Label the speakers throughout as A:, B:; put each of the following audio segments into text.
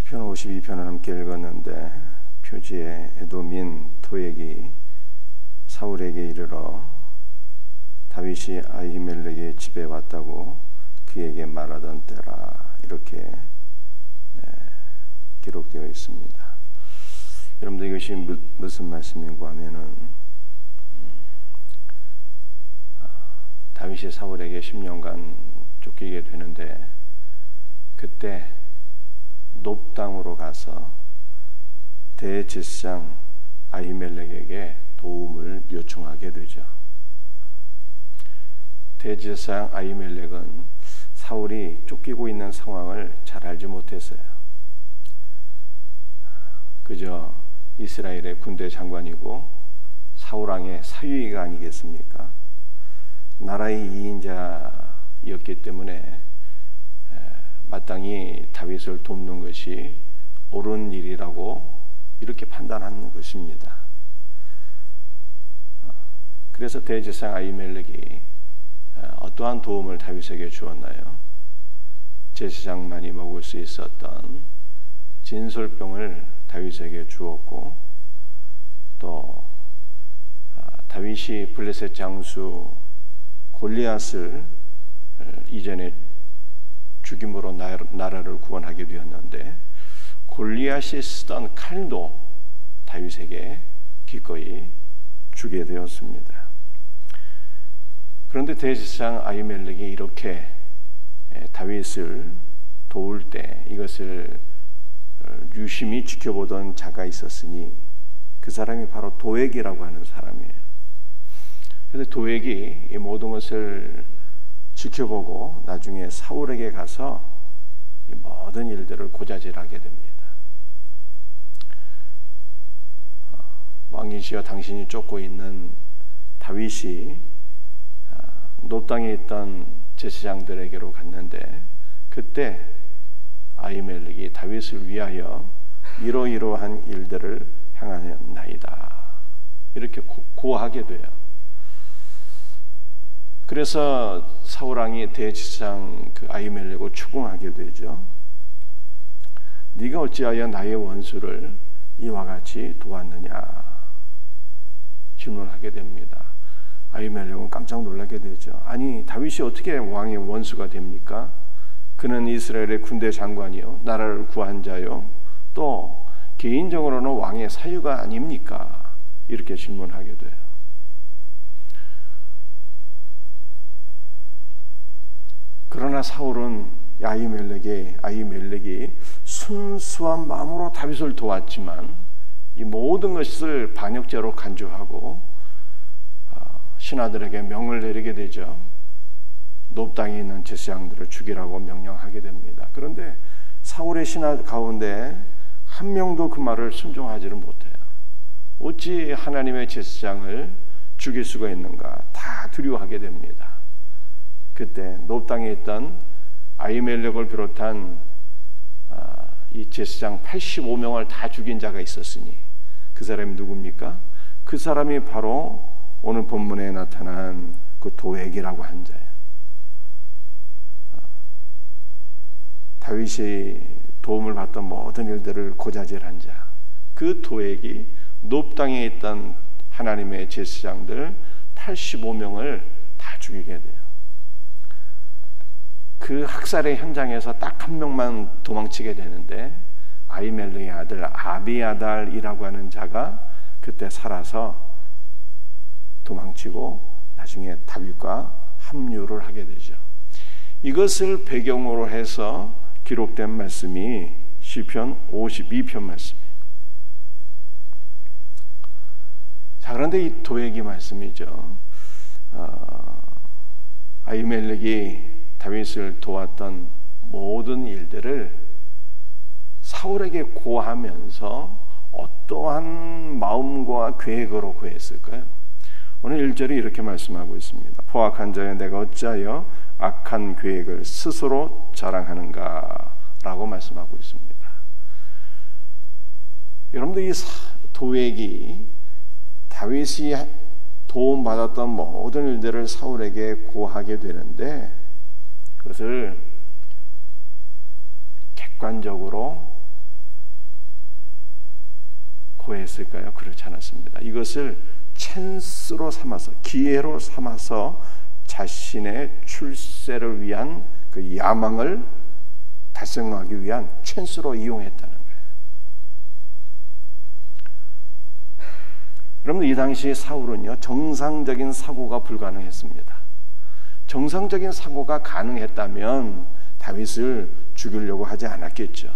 A: 시편 52편을 함께 읽었는데 표지에 에돔인 도액이 사울에게 이르러 다윗이 아히멜렉의 집에 왔다고 그에게 말하던 때라, 이렇게 기록되어 있습니다. 여러분들, 이것이 무슨 말씀인고 하면은 다윗이 사울에게 10년간 쫓기게 되는데, 그때 놉 땅으로 가서 대제사장 아히멜렉에게 도움을 요청하게 되죠. 대제사장 아히멜렉은 사울이 쫓기고 있는 상황을 잘 알지 못했어요. 그저 이스라엘의 군대 장관이고 사울왕의 사위가 아니겠습니까? 나라의 2인자였기 때문에 마땅히 다윗을 돕는 것이 옳은 일이라고 이렇게 판단하는 것입니다. 그래서 대제사장 아히멜렉이 어떠한 도움을 다윗에게 주었나요? 제사장만이 먹을 수 있었던 진솔병을 다윗에게 주었고, 또 다윗이 블레셋 장수 골리앗을 이전에 죽임으로 나라를 구원하게 되었는데, 골리앗이 쓰던 칼도 다윗에게 기꺼이 주게 되었습니다. 그런데 대제사장 아히멜렉이 이렇게 다윗을 도울 때 이것을 유심히 지켜보던 자가 있었으니 그 사람이 바로 도액이라고 하는 사람이에요. 그래서 도액이 이 모든 것을 지켜보고 나중에 사울에게 가서 이 모든 일들을 고자질하게 됩니다. 왕이시여, 당신이 쫓고 있는 다윗이 놉 땅에 있던 제사장들에게로 갔는데, 그때 아히멜렉이 다윗을 위하여 이러이러한 일들을 행하였나이다, 이렇게 고하게 돼요. 그래서 사울왕이 대제사장 아히멜렉을 추궁하게 되죠. 네가 어찌하여 나의 원수를 이와 같이 도왔느냐 질문하게 됩니다. 아히멜렉은 깜짝 놀라게 되죠. 아니, 다윗이 어떻게 왕의 원수가 됩니까? 그는 이스라엘의 군대 장관이요, 나라를 구한 자요, 또 개인적으로는 왕의 사유가 아닙니까? 이렇게 질문하게 돼요. 그러나 사울은 아히멜렉이 순수한 마음으로 다윗을 도왔지만 이 모든 것을 반역죄로 간주하고 신하들에게 명을 내리게 되죠. 놉 땅에 있는 제사장들을 죽이라고 명령하게 됩니다. 그런데 사울의 신하 가운데 한 명도 그 말을 순종하지를 못해요. 어찌 하나님의 제사장을 죽일 수가 있는가, 다 두려워하게 됩니다. 그때 놉 땅에 있던 아히멜렉을 비롯한 이 제사장 85명을 다 죽인 자가 있었으니 그 사람이 누굽니까? 그 사람이 바로 오늘 본문에 나타난 그 도액이라고 한 자예요. 다윗이 도움을 받던 모든 일들을 고자질한 자, 그 도액이 놉 땅에 있던 하나님의 제사장들 85명을 다 죽이게 돼요. 그 학살의 현장에서 딱 한 명만 도망치게 되는데, 아히멜렉의 아들 아비아달이라고 하는 자가 그때 살아서 도망치고 나중에 다윗과 합류를 하게 되죠. 이것을 배경으로 해서 기록된 말씀이 시편 52편 말씀이에요. 자, 그런데 이 도액이 말씀이죠. 아히멜렉이 다윗을 도왔던 모든 일들을 사울에게 고하면서 어떠한 마음과 계획으로 고했을까요? 오늘 1절이 이렇게 말씀하고 있습니다. 포악한 자여, 내가 어찌하여 악한 계획을 스스로 자랑하는가 라고 말씀하고 있습니다. 여러분들, 이 도액이 다윗이 도움받았던 모든 일들을 사울에게 고하게 되는데, 그것을 객관적으로 고했을까요? 그렇지 않았습니다. 이것을 찬스로 삼아서, 기회로 삼아서 자신의 출세를 위한 그 야망을 달성하기 위한 찬스로 이용했다는 거예요. 여러분, 이 당시 사울은요, 정상적인 사고가 불가능했습니다. 정상적인 사고가 가능했다면 다윗을 죽이려고 하지 않았겠죠.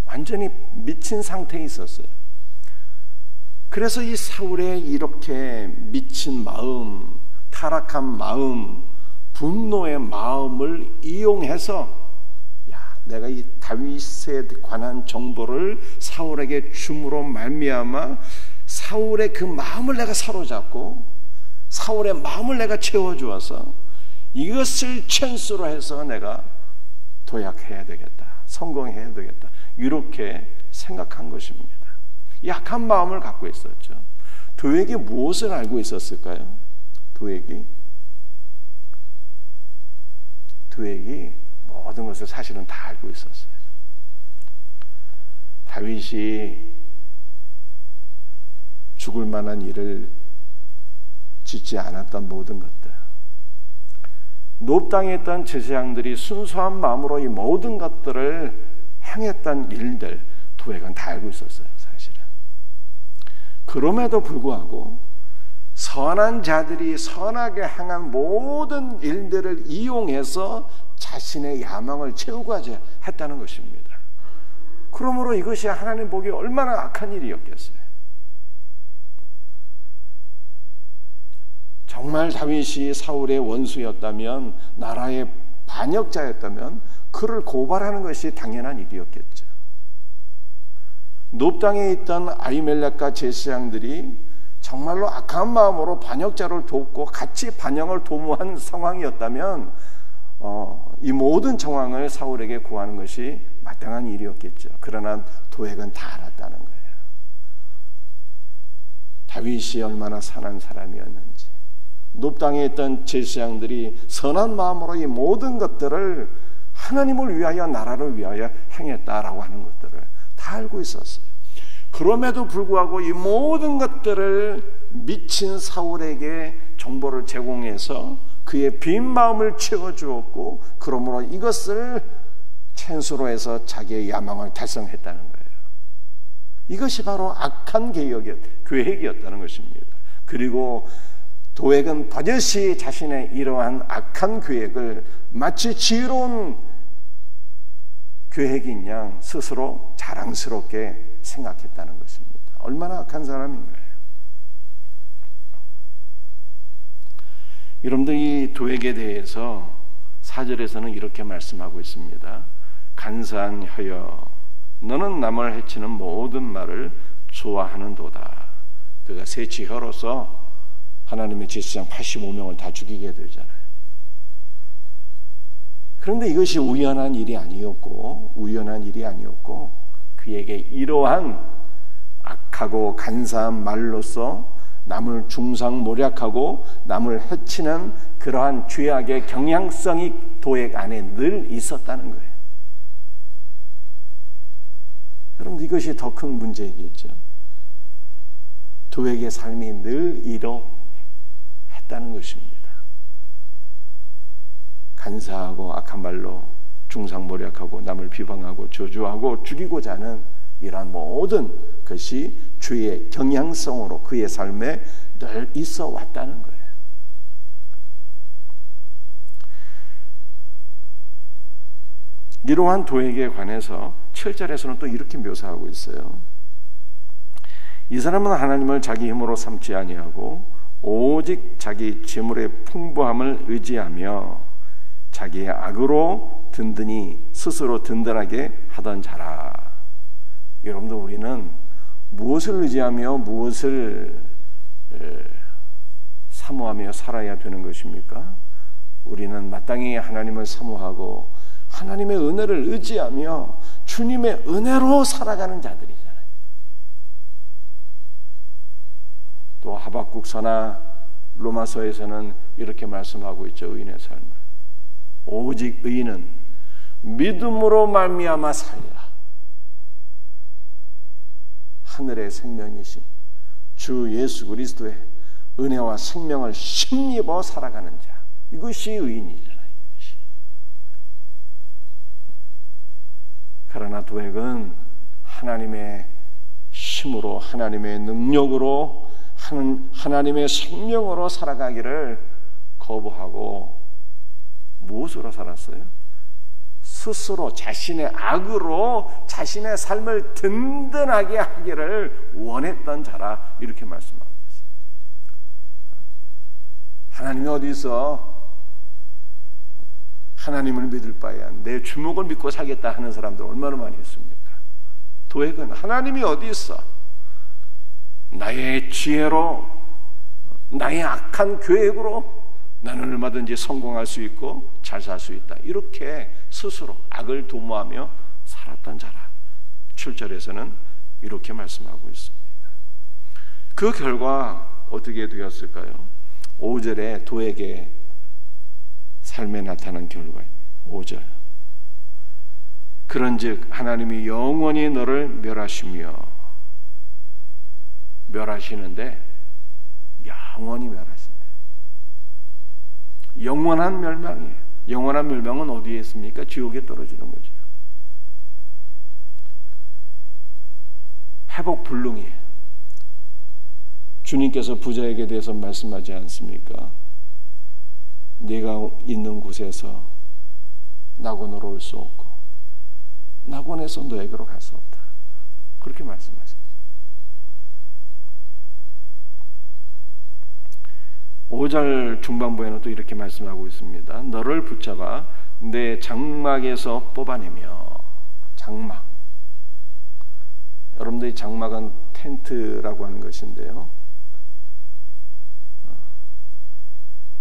A: 완전히 미친 상태에 있었어요. 그래서 이 사울의 이렇게 미친 마음, 타락한 마음, 분노의 마음을 이용해서, 내가 이 다윗에 관한 정보를 사울에게 줌으로 말미암아 사울의 그 마음을 내가 사로잡고 사울의 마음을 내가 채워주어서 이것을 찬스로 해서 내가 도약해야 되겠다, 성공해야 되겠다, 이렇게 생각한 것입니다. 약한 마음을 갖고 있었죠. 도액이 무엇을 알고 있었을까요? 도액이 모든 것을 사실은 다 알고 있었어요. 다윗이 죽을 만한 일을 짓지 않았던 모든 것들, 노브 땅에 있던 제사장들이 순수한 마음으로 이 모든 것들을 행했던 일들, 도액은 다 알고 있었어요, 사실은. 그럼에도 불구하고 선한 자들이 선하게 행한 모든 일들을 이용해서 자신의 야망을 채우고자 했다는 것입니다. 그러므로 이것이 하나님 보기에 얼마나 악한 일이었겠어요. 정말 다윗이 사울의 원수였다면, 나라의 반역자였다면 그를 고발하는 것이 당연한 일이었겠죠. 노브 땅에 있던 아히멜렉과 제사장들이 정말로 악한 마음으로 반역자를 돕고 같이 반역을 도모한 상황이었다면 이 모든 정황을 사울에게 구하는 것이 마땅한 일이었겠죠. 그러나 도액은 다 알았다는 거예요. 다윗이 얼마나 선한 사람이었는지, 노브 땅에 있던 제사장들이 선한 마음으로 이 모든 것들을 하나님을 위하여, 나라를 위하여 행했다라고 하는 것들을 다 알고 있었어요. 그럼에도 불구하고 이 모든 것들을 미친 사울에게 정보를 제공해서 그의 빈 마음을 채워주었고, 그러므로 이것을 찬스로 해서 자기의 야망을 달성했다는 거예요. 이것이 바로 악한 계획이었다는 것입니다. 그리고 도액은 버젓이 자신의 이러한 악한 계획을 마치 지혜로운 계획인 양 스스로 자랑스럽게 생각했다는 것입니다. 얼마나 악한 사람인가요? 여러분들, 이 도액에 대해서 4절에서는 이렇게 말씀하고 있습니다. 간사한 혀여, 너는 남을 해치는 모든 말을 좋아하는도다. 그가 새 지혀로서 하나님의 제사장 85명을 다 죽이게 되잖아요. 그런데 이것이 우연한 일이 아니었고 그에게 이러한 악하고 간사한 말로서 남을 중상모략하고 남을 해치는 그러한 죄악의 경향성이 도액 안에 늘 있었다는 거예요. 여러분, 이것이 더 큰 문제이겠죠. 도액의 삶이 늘 이러했다는 것입니다. 간사하고 악한 말로 중상모략하고 남을 비방하고 저주하고 죽이고자 하는 이러한 모든 것이 죄의 경향성으로 그의 삶에 늘 있어 왔다는 거예요. 이러한 도액에 관해서 7절에서는 또 이렇게 묘사하고 있어요. 이 사람은 하나님을 자기 힘으로 삼지 아니하고 오직 자기 재물의 풍부함을 의지하며 자기의 악으로 든든히 스스로 든든하게 하던 자라. 여러분들, 우리는 무엇을 의지하며 무엇을 사모하며 살아야 되는 것입니까? 우리는 마땅히 하나님을 사모하고 하나님의 은혜를 의지하며 주님의 은혜로 살아가는 자들이잖아요. 또 하박국서나 로마서에서는 이렇게 말씀하고 있죠. 의인의 삶을. 오직 의인은 믿음으로 말미암아 살리라. 하늘의 생명이신 주 예수 그리스도의 은혜와 생명을 힘입어 살아가는 자, 이것이 의인이잖아요. 이것이. 그러나 도액은 하나님의 힘으로, 하나님의 능력으로, 하나님의 생명으로 살아가기를 거부하고 무엇으로 살았어요? 스스로 자신의 악으로 자신의 삶을 든든하게 하기를 원했던 자라, 이렇게 말씀하고 있어요. 하나님이 어디 있어? 하나님을 믿을 바에야 내 주먹을 믿고 살겠다 하는 사람들 얼마나 많이 있습니까? 도액은 하나님이 어디 있어? 나의 지혜로, 나의 악한 계획으로 나는 얼마든지 성공할 수 있고 잘 살 수 있다, 이렇게 스스로 악을 도모하며 살았던 자라. 7절에서는 이렇게 말씀하고 있습니다. 그 결과 어떻게 되었을까요? 5절에 도액의 삶에 나타난 결과입니다. 5절, 그런즉 하나님이 영원히 너를 멸하시며, 멸하시는데 영원히 멸하신다. 영원한 멸망이에요. 영원한 멸망은 어디에 있습니까? 지옥에 떨어지는 거죠. 회복 불능이에요. 주님께서 부자에게 대해서 말씀하지 않습니까? 네가 있는 곳에서 낙원으로 올 수 없고 낙원에서 너에게로 갈 수 없다, 그렇게 말씀하십니다. 5절 중반부에는 또 이렇게 말씀하고 있습니다. 너를 붙잡아 내 장막에서 뽑아내며. 장막, 여러분들이 장막은 텐트라고 하는 것인데요,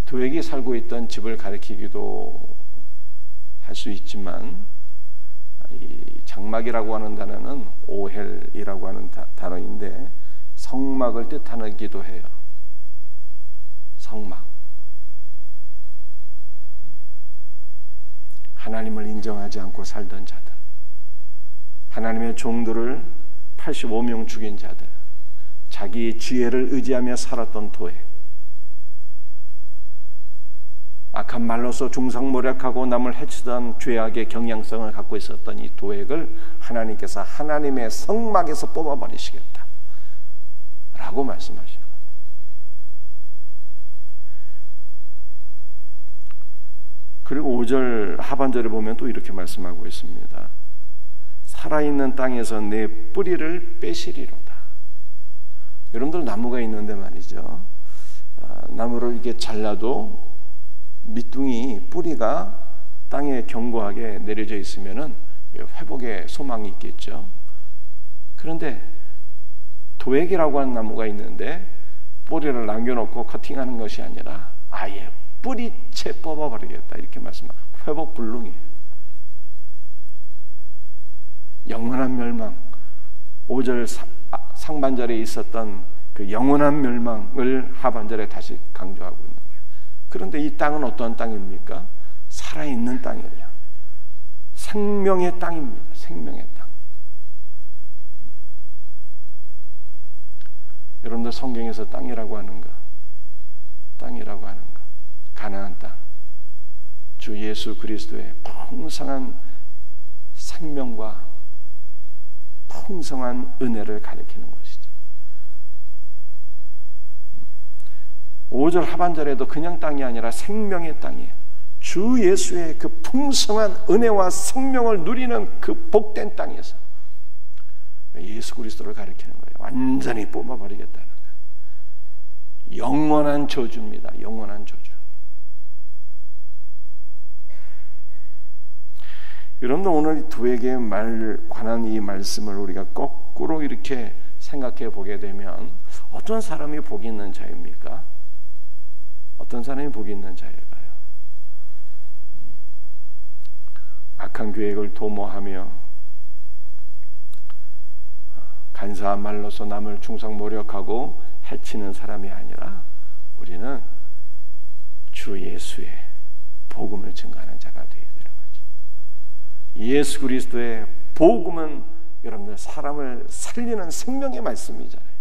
A: 도액이 살고 있던 집을 가리키기도 할 수 있지만, 이 장막이라고 하는 단어는 오헬이라고 하는 단어인데 성막을 뜻하기도 해요. 성막, 하나님을 인정하지 않고 살던 자들, 하나님의 종들을 85명 죽인 자들, 자기 지혜를 의지하며 살았던 도액, 악한 말로서 중상모략하고 남을 해치던 죄악의 경향성을 갖고 있었던 이 도액을 하나님께서 하나님의 성막에서 뽑아버리시겠다 라고 말씀하십니다. 그리고 5절 하반절에 보면 또 이렇게 말씀하고 있습니다. 살아있는 땅에서 내 뿌리를 빼시리로다. 여러분들 나무가 있는데 말이죠, 나무를 이렇게 잘라도 밑둥이 뿌리가 땅에 견고하게 내려져 있으면은 회복의 소망이 있겠죠. 그런데 도액이라고 하는 나무가 있는데 뿌리를 남겨놓고 커팅하는 것이 아니라 아예 뿌리채 뽑아버리겠다, 이렇게 말씀합니다. 회복 불능이에요. 영원한 멸망, 5절 상반절에 있었던 그 영원한 멸망을 하반절에 다시 강조하고 있는 거예요. 그런데 이 땅은 어떤 땅입니까? 살아있는 땅이래요. 생명의 땅입니다. 생명의 땅. 여러분들 성경에서 땅이라고 하는 거, 땅이라고 하는 거, 가나안 땅, 주 예수 그리스도의 풍성한 생명과 풍성한 은혜를 가리키는 것이죠. 5절 하반절에도 그냥 땅이 아니라 생명의 땅이에요. 주 예수의 그 풍성한 은혜와 생명을 누리는 그 복된 땅에서 예수 그리스도를 가리키는 거예요. 완전히 뽑아버리겠다는 거예요. 영원한 저주입니다. 영원한 저주. 여러분들 오늘 도액에 관한 이 말씀을 우리가 거꾸로 이렇게 생각해 보게 되면 어떤 사람이 복이 있는 자입니까? 어떤 사람이 복이 있는 자일까요? 악한 계획을 도모하며 간사한 말로서 남을 중상모략하고 해치는 사람이 아니라 우리는 주 예수의 복음을 증거하는 자가 되어야 되는 거죠. 예수 그리스도의 복음은 여러분들 사람을 살리는 생명의 말씀이잖아요.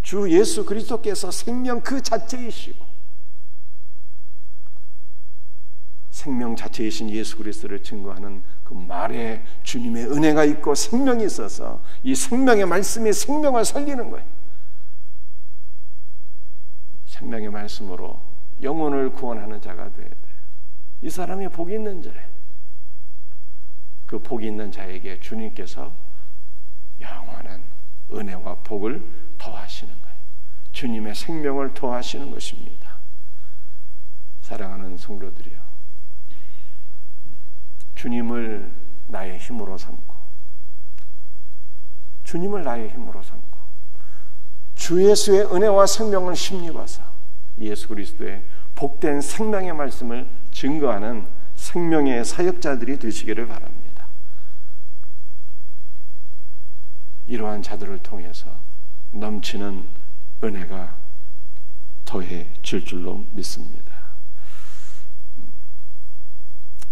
A: 주 예수 그리스도께서 생명 그 자체이시고 생명 자체이신 예수 그리스도를 증거하는 그 말에 주님의 은혜가 있고 생명이 있어서 이 생명의 말씀이 생명을 살리는 거예요. 생명의 말씀으로 영혼을 구원하는 자가 되어야 돼요. 이 사람이 복이 있는 자예요. 그 복이 있는 자에게 주님께서 영원한 은혜와 복을 더하시는 거예요. 주님의 생명을 더하시는 것입니다. 사랑하는 성도들이여, 주님을 나의 힘으로 삼고 주님을 나의 힘으로 삼고 주 예수의 은혜와 생명을 힘입어서 예수 그리스도의 복된 생명의 말씀을 증거하는 생명의 사역자들이 되시기를 바랍니다. 이러한 자들을 통해서 넘치는 은혜가 더해질 줄로 믿습니다.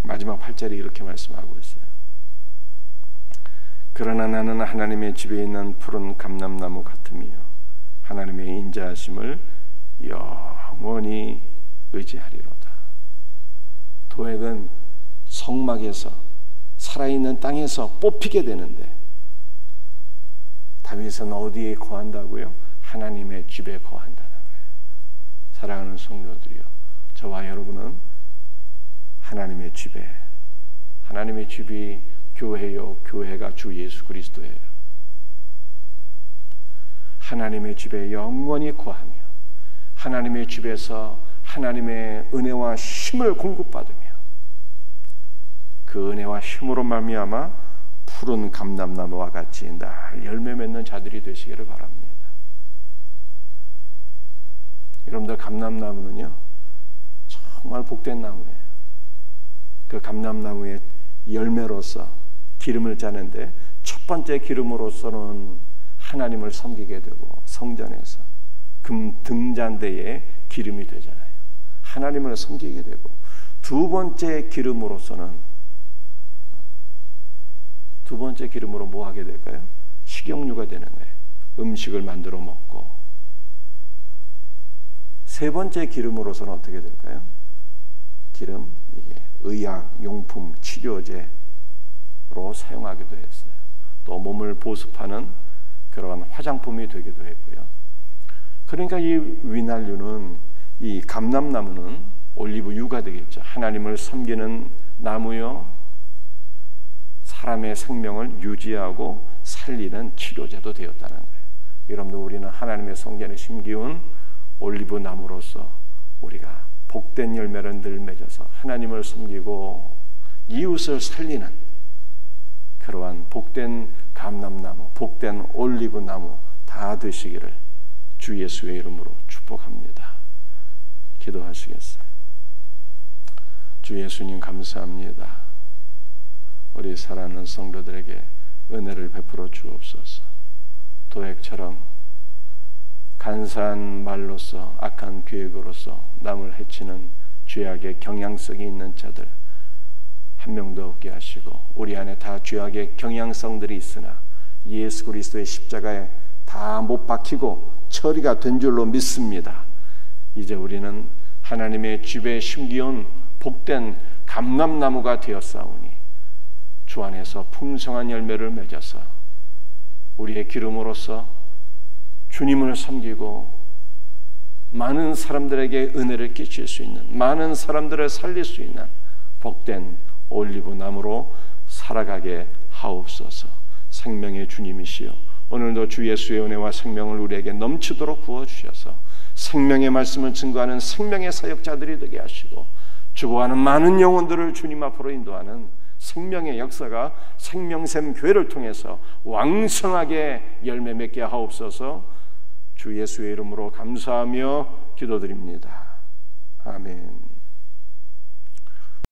A: 마지막 8절에 이렇게 말씀하고 있어요. 그러나 나는 하나님의 집에 있는 푸른 감람나무 같으며 하나님의 인자하심을 영원히 의지하리로다. 도액은 성막에서 살아있는 땅에서 뽑히게 되는데 다윗은 어디에 거한다고요? 하나님의 집에 거한다는 거예요. 사랑하는 성도들이요, 저와 여러분은 하나님의 집에, 하나님의 집이 교회요, 교회가 주 예수 그리스도예요. 하나님의 집에 영원히 거하며 하나님의 집에서 하나님의 은혜와 힘을 공급받으며 그 은혜와 힘으로 말미암아 푸른 감람나무와 같이 날 열매 맺는 자들이 되시기를 바랍니다. 여러분들, 감람나무는요 정말 복된 나무예요. 그 감람나무의 열매로서 기름을 짜는데 첫 번째 기름으로서는 하나님을 섬기게 되고 성전에서 금 등잔대에 기름이 되잖아요. 하나님을 섬기게 되고 두 번째 기름으로 뭐 하게 될까요? 식용유가 되는 거예요. 음식을 만들어 먹고. 세 번째 기름으로서는 어떻게 될까요? 기름, 이게 의약, 용품, 치료제로 사용하기도 했어요. 또 몸을 보습하는 그런 화장품이 되기도 했고요. 그러니까 이 위날유는, 이 감람나무는 올리브유가 되겠죠. 하나님을 섬기는 나무요, 사람의 생명을 유지하고 살리는 치료제도 되었다는 거예요. 여러분들, 우리는 하나님의 성전에 심기운 올리브나무로서 우리가 복된 열매를 늘 맺어서 하나님을 섬기고 이웃을 살리는 그러한 복된 감람나무, 복된 올리브나무 다 되시기를 주 예수의 이름으로 축복합니다. 기도하시겠어요? 주 예수님, 감사합니다. 우리 사랑하는 성도들에게 은혜를 베풀어 주옵소서. 도액처럼 간사한 말로서, 악한 계획으로서 남을 해치는 죄악의 경향성이 있는 자들 한 명도 없게 하시고, 우리 안에 다 죄악의 경향성들이 있으나 예수 그리스도의 십자가에 다 못 박히고 처리가 된 줄로 믿습니다. 이제 우리는 하나님의 집에 심기운 복된 감람나무가 되었사오니 주 안에서 풍성한 열매를 맺어서 우리의 기름으로서 주님을 섬기고 많은 사람들에게 은혜를 끼칠 수 있는, 많은 사람들을 살릴 수 있는 복된 올리브나무로 살아가게 하옵소서. 생명의 주님이시여, 오늘도 주 예수의 은혜와 생명을 우리에게 넘치도록 부어주셔서 생명의 말씀을 증거하는 생명의 사역자들이 되게 하시고, 죽어가는 많은 영혼들을 주님 앞으로 인도하는 생명의 역사가 생명샘 교회를 통해서 왕성하게 열매 맺게 하옵소서. 주 예수의 이름으로 감사하며 기도드립니다. 아멘.